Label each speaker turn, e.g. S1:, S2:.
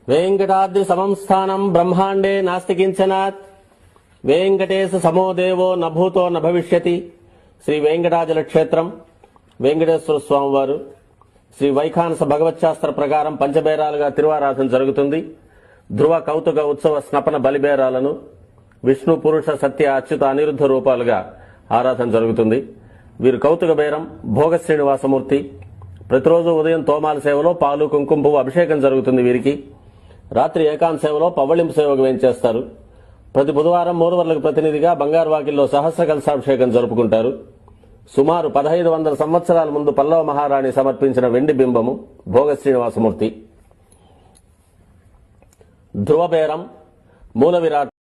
S1: वेंकटाद्रि समं स्थानं ब्रह्मांडे नास्ति किंचनात् वेंकटेश समो देवो न भूतो न भविष्यति श्री वेंकटाचल क्षेत्रम वेंकटेश्वर स्वामी वारु श्री వైఖానస భగవచ్శాస్త్ర ప్రకారం పంచబేరాలుగా తిరువారాధన జరుగుతుంది. ధ్రువ కౌతుక ఉత్సవ స్నపన బలిబేరాలను విష్ణు పురుష సత్య అచ్యుత అనిరుద్ధ రూపాలుగా ఆరాధన జరుగుతుంది. వీరు కౌతుక బేరం భోగ శ్రీనివాసమూర్తి. ప్రతిరోజు ఉదయం తోమాల సేవలో పాలు కుంకుమ పువ్వు అభిషేకం జరుగుతుంది. వీరికి రాత్రి ఏకాంత సేవలో పవ్వళింపు సేవకు వేయించేస్తారు. ప్రతి బుధవారం మూడువర్లకు ప్రతినిధిగా బంగారు వాకిల్లో సహస్ర కలశాభిషేకం జరుపుకుంటారు. సుమారు 1500 సంవత్సరాల ముందు పల్లవ మహారాణి సమర్పించిన వెండి బింబము భోగ శ్రీనివాసమూర్తి. ధ్రువబేరం మూల విరాట్